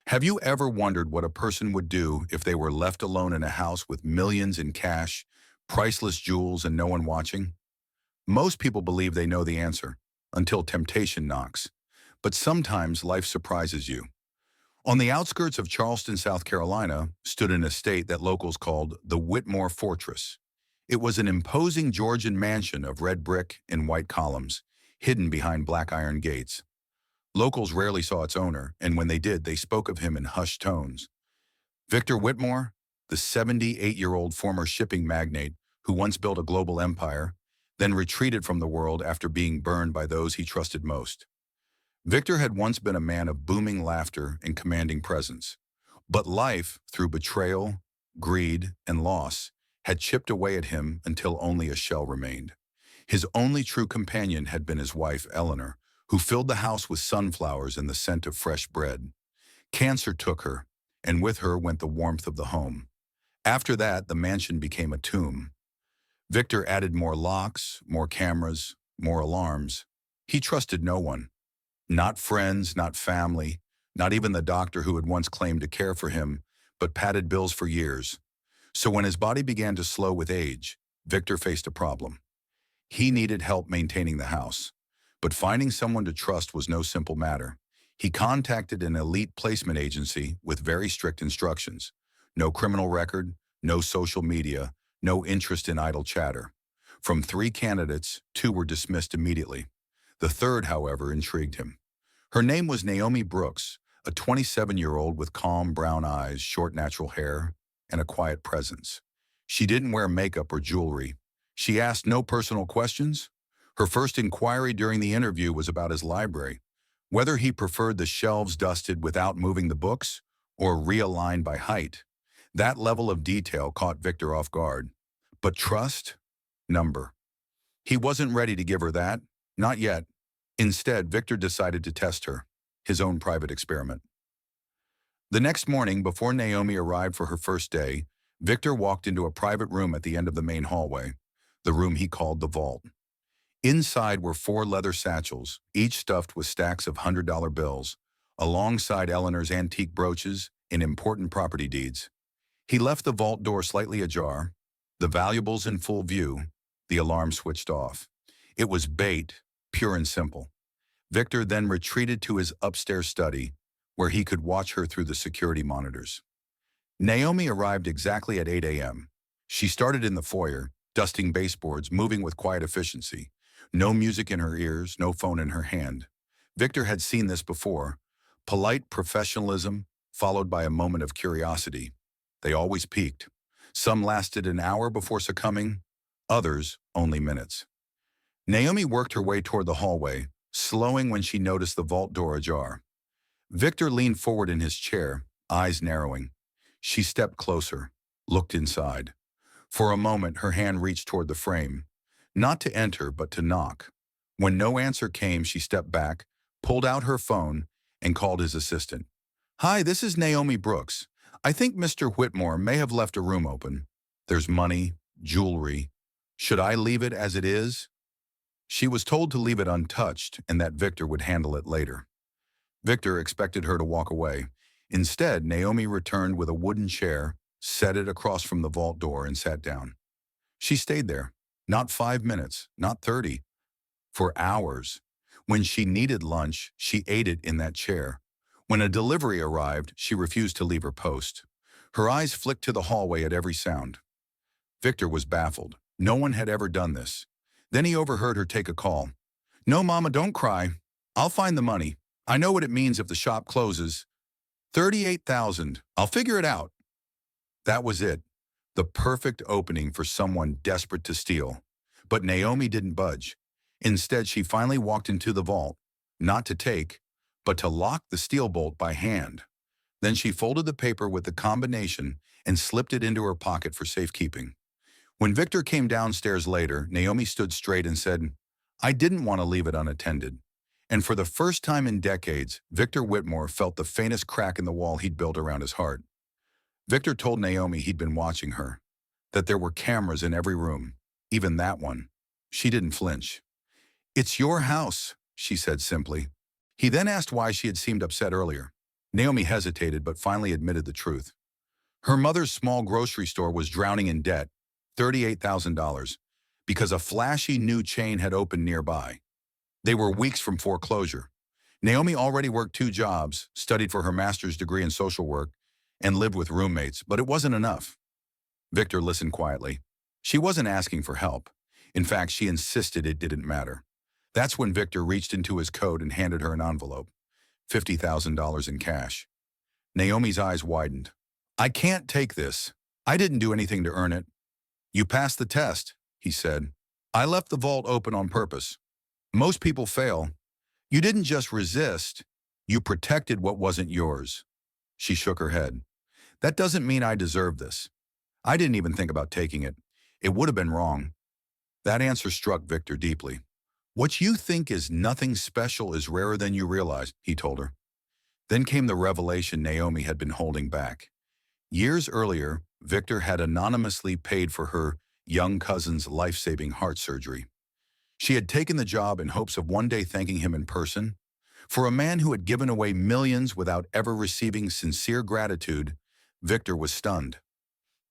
Have you ever wondered what a person would do if they were left alone in a house with millions in cash, priceless jewels, and no one watching? Most people believe they know the answer, until temptation knocks. But sometimes life surprises you. On the outskirts of Charleston, South Carolina, stood an estate that locals called the Whitmore Fortress. It was an imposing Georgian mansion of red brick and white columns, hidden behind black iron gates. Locals rarely saw its owner, and when they did, they spoke of him in hushed tones. Victor Whitmore, the 78-year-old former shipping magnate who once built a global empire, then retreated from the world after being burned by those he trusted most. Victor had once been a man of booming laughter and commanding presence. But life, through betrayal, greed, and loss, had chipped away at him until only a shell remained. His only true companion had been his wife, Eleanor, who filled the house with sunflowers and the scent of fresh bread. Cancer took her, and with her went the warmth of the home. After that, the mansion became a tomb. Victor added more locks, more cameras, more alarms. He trusted no one. Not friends, not family, not even the doctor who had once claimed to care for him, but padded bills for years. So when his body began to slow with age, Victor faced a problem. He needed help maintaining the house. But finding someone to trust was no simple matter. He contacted an elite placement agency with very strict instructions. No criminal record, no social media, no interest in idle chatter. From 3 candidates, 2 were dismissed immediately. The third, however, intrigued him. Her name was Naomi Brooks, a 27-year-old with calm brown eyes, short natural hair, and a quiet presence. She didn't wear makeup or jewelry. She asked no personal questions. Her first inquiry during the interview was about his library, whether he preferred the shelves dusted without moving the books or realigned by height. That level of detail caught Victor off guard. But trust? Number. He wasn't ready to give her that, not yet. Instead, Victor decided to test her, his own private experiment. The next morning, before Naomi arrived for her first day, Victor walked into a private room at the end of the main hallway, the room he called the vault. Inside were 4 leather satchels, each stuffed with stacks of $100 bills, alongside Eleanor's antique brooches and important property deeds. He left the vault door slightly ajar, the valuables in full view, the alarm switched off. It was bait, pure and simple. Victor then retreated to his upstairs study, where he could watch her through the security monitors. Naomi arrived exactly at 8 a.m. She started in the foyer, dusting baseboards, moving with quiet efficiency. No music in her ears, no phone in her hand. Victor had seen this before. Polite professionalism, followed by a moment of curiosity. They always peaked. Some lasted an hour before succumbing, others only minutes. Naomi worked her way toward the hallway, slowing when she noticed the vault door ajar. Victor leaned forward in his chair, eyes narrowing. She stepped closer, looked inside. For a moment, her hand reached toward the frame, not to enter, but to knock. When no answer came, she stepped back, pulled out her phone, and called his assistant. "Hi, this is Naomi Brooks. I think Mr. Whitmore may have left a room open. There's money, jewelry. Should I leave it as it is?" She was told to leave it untouched and that Victor would handle it later. Victor expected her to walk away. Instead, Naomi returned with a wooden chair, set it across from the vault door, and sat down. She stayed there, not 5 minutes, not 30, for hours. When she needed lunch, she ate it in that chair. When a delivery arrived, she refused to leave her post. Her eyes flicked to the hallway at every sound. Victor was baffled. No one had ever done this. Then he overheard her take a call. "No, Mama, don't cry. I'll find the money. I know what it means if the shop closes. 38,000. I'll figure it out." That was it. The perfect opening for someone desperate to steal. But Naomi didn't budge. Instead, she finally walked into the vault, not to take, but to lock the steel bolt by hand. Then she folded the paper with the combination and slipped it into her pocket for safekeeping. When Victor came downstairs later, Naomi stood straight and said, "I didn't want to leave it unattended." And for the first time in decades, Victor Whitmore felt the faintest crack in the wall he'd built around his heart. Victor told Naomi he'd been watching her, that there were cameras in every room, even that one. She didn't flinch. "It's your house," she said simply. He then asked why she had seemed upset earlier. Naomi hesitated but finally admitted the truth. Her mother's small grocery store was drowning in debt, $38,000, because a flashy new chain had opened nearby. They were weeks from foreclosure. Naomi already worked 2 jobs, studied for her master's degree in social work, and lived with roommates, but it wasn't enough. Victor listened quietly. She wasn't asking for help. In fact, she insisted it didn't matter. That's when Victor reached into his coat and handed her an envelope, $50,000 in cash. Naomi's eyes widened. I can't take this. I didn't do anything to earn it. You passed the test, he said. I left the vault open on purpose. Most people fail. You didn't just resist. You protected what wasn't yours. She shook her head. That doesn't mean I deserve this. I didn't even think about taking it. It would have been wrong. That answer struck Victor deeply. What you think is nothing special is rarer than you realize, he told her. Then came the revelation Naomi had been holding back. Years earlier, Victor had anonymously paid for her young cousin's life-saving heart surgery. She had taken the job in hopes of one day thanking him in person. For a man who had given away millions without ever receiving sincere gratitude, Victor was stunned.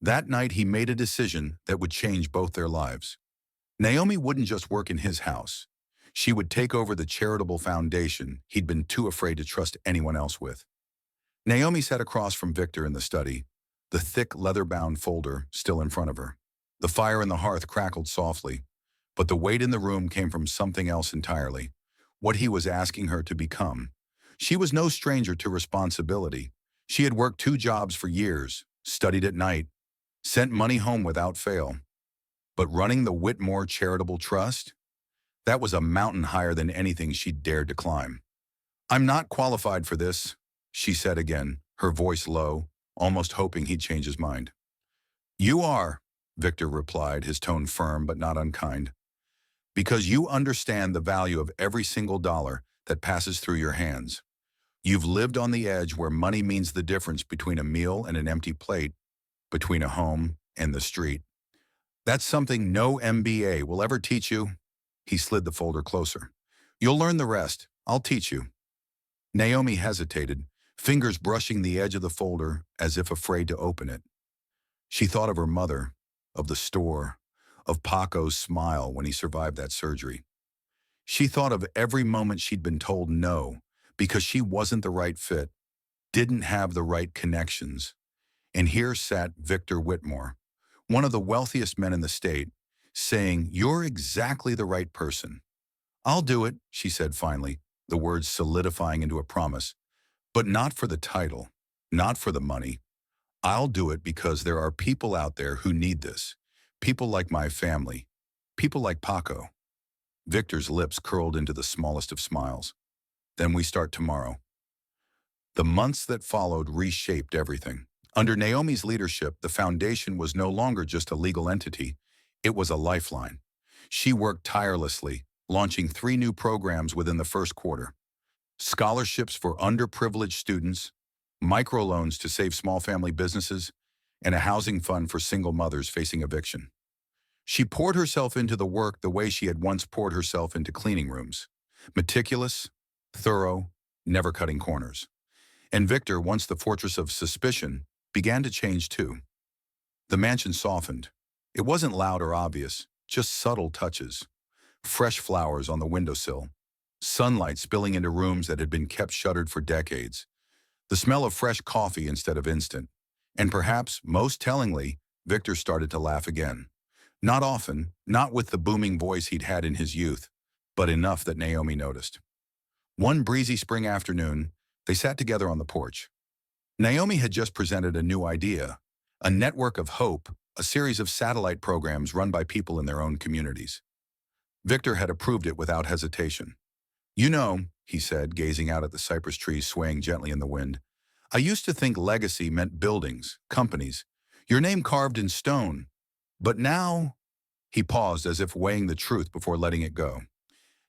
That night, he made a decision that would change both their lives. Naomi wouldn't just work in his house. She would take over the charitable foundation he'd been too afraid to trust anyone else with. Naomi sat across from Victor in the study, the thick leather-bound folder still in front of her. The fire in the hearth crackled softly, but the weight in the room came from something else entirely, what he was asking her to become. She was no stranger to responsibility. She had worked 2 jobs for years, studied at night, sent money home without fail. But running the Whitmore Charitable Trust? That was a mountain higher than anything she'd dared to climb. I'm not qualified for this, she said again, her voice low, almost hoping he'd change his mind. You are, Victor replied, his tone firm but not unkind. Because you understand the value of every single dollar that passes through your hands. You've lived on the edge where money means the difference between a meal and an empty plate, between a home and the street. That's something no MBA will ever teach you. He slid the folder closer. You'll learn the rest. I'll teach you. Naomi hesitated, fingers brushing the edge of the folder as if afraid to open it. She thought of her mother, of the store, of Paco's smile when he survived that surgery. She thought of every moment she'd been told no because she wasn't the right fit, didn't have the right connections. And here sat Victor Whitmore, one of the wealthiest men in the state, saying, you're exactly the right person. I'll do it, she said finally, the words solidifying into a promise. But not for the title, not for the money. I'll do it because there are people out there who need this. People like my family. People like Paco. Victor's lips curled into the smallest of smiles. Then we start tomorrow. The months that followed reshaped everything. Under Naomi's leadership, the foundation was no longer just a legal entity. It was a lifeline. She worked tirelessly, launching 3 new programs within the first quarter. Scholarships for underprivileged students, microloans to save small family businesses, and a housing fund for single mothers facing eviction. She poured herself into the work the way she had once poured herself into cleaning rooms. Meticulous, thorough, never cutting corners. And Victor, once the fortress of suspicion, began to change too. The mansion softened. It wasn't loud or obvious, just subtle touches. Fresh flowers on the windowsill, sunlight spilling into rooms that had been kept shuttered for decades, the smell of fresh coffee instead of instant. And perhaps, most tellingly, Victor started to laugh again. Not often, not with the booming voice he'd had in his youth, but enough that Naomi noticed. One breezy spring afternoon, they sat together on the porch. Naomi had just presented a new idea, a network of hope, a series of satellite programs run by people in their own communities. Victor had approved it without hesitation. You know, he said, gazing out at the cypress trees swaying gently in the wind, I used to think legacy meant buildings, companies, your name carved in stone. But now, he paused as if weighing the truth before letting it go.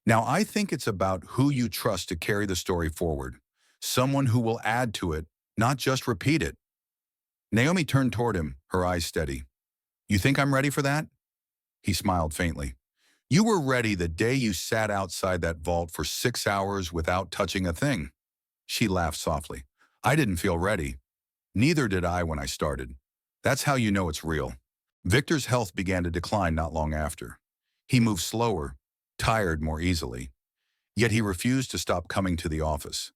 Now I think it's about who you trust to carry the story forward, someone who will add to it, not just repeat it. Naomi turned toward him, her eyes steady. You think I'm ready for that? He smiled faintly. You were ready the day you sat outside that vault for 6 hours without touching a thing. She laughed softly. I didn't feel ready. Neither did I when I started. That's how you know it's real. Victor's health began to decline not long after. He moved slower, tired more easily. Yet he refused to stop coming to the office,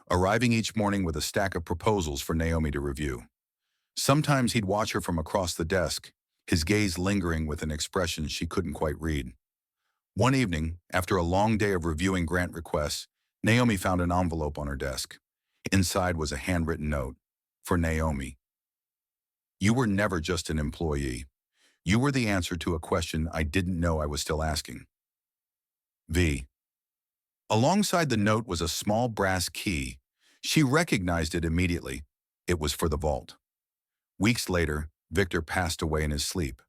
arriving each morning with a stack of proposals for Naomi to review. Sometimes he'd watch her from across the desk, his gaze lingering with an expression she couldn't quite read. One evening, after a long day of reviewing grant requests, Naomi found an envelope on her desk. Inside was a handwritten note. For Naomi. You were never just an employee. You were the answer to a question I didn't know I was still asking. V. Alongside the note was a small brass key. She recognized it immediately. It was for the vault. Weeks later, Victor passed away in his sleep.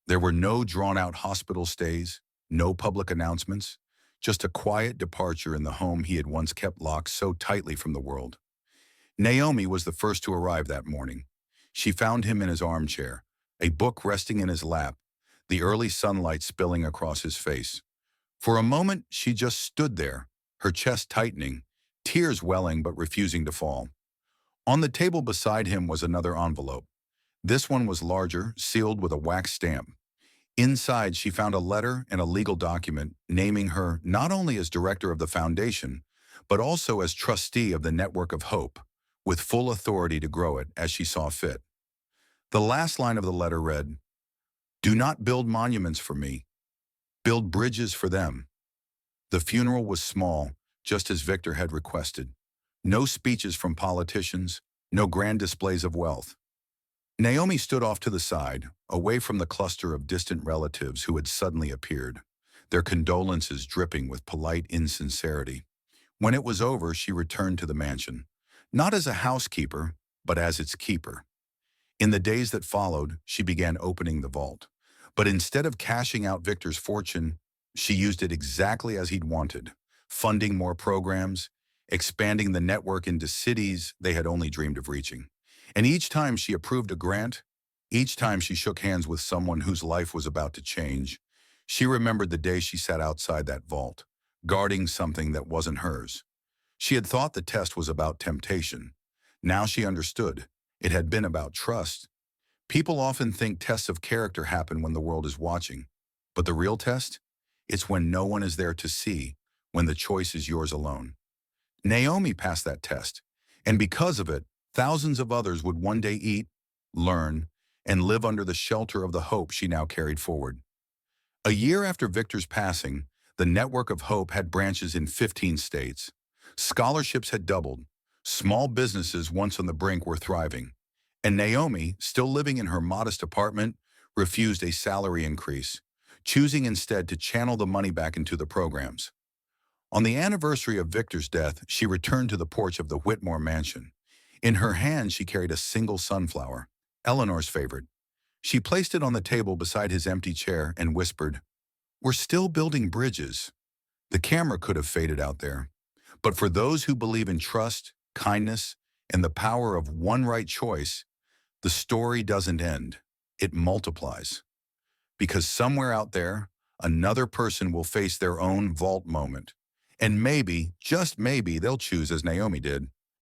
There were no drawn-out hospital stays, no public announcements, just a quiet departure in the home he had once kept locked so tightly from the world. Naomi was the first to arrive that morning. She found him in his armchair, a book resting in his lap, the early sunlight spilling across his face. For a moment, she just stood there, her chest tightening, tears welling but refusing to fall. On the table beside him was another envelope. This one was larger, sealed with a wax stamp. Inside, she found a letter and a legal document naming her not only as director of the foundation, but also as trustee of the Network of Hope, with full authority to grow it as she saw fit. The last line of the letter read, "Do not build monuments for me. Build bridges for them." The funeral was small, just as Victor had requested. No speeches from politicians, no grand displays of wealth. Naomi stood off to the side, away from the cluster of distant relatives who had suddenly appeared, their condolences dripping with polite insincerity. When it was over, she returned to the mansion, not as a housekeeper, but as its keeper. In the days that followed, she began opening the vault. But instead of cashing out Victor's fortune, she used it exactly as he'd wanted, funding more programs, expanding the network into cities they had only dreamed of reaching. And each time she approved a grant, each time she shook hands with someone whose life was about to change, she remembered the day she sat outside that vault, guarding something that wasn't hers. She had thought the test was about temptation. Now she understood. It had been about trust. People often think tests of character happen when the world is watching. But the real test? It's when no one is there to see, when the choice is yours alone. Naomi passed that test, and because of it, thousands of others would one day eat, learn, and live under the shelter of the hope she now carried forward. A year after Victor's passing, the Network of Hope had branches in 15 states. Scholarships had doubled. Small businesses once on the brink were thriving. And Naomi, still living in her modest apartment, refused a salary increase, choosing instead to channel the money back into the programs. On the anniversary of Victor's death, she returned to the porch of the Whitmore mansion. In her hand, she carried a single sunflower, Eleanor's favorite. She placed it on the table beside his empty chair and whispered, "We're still building bridges." The camera could have faded out there. But for those who believe in trust, kindness, and the power of one right choice, the story doesn't end. It multiplies. Because somewhere out there, another person will face their own vault moment. And maybe, just maybe, they'll choose as Naomi did.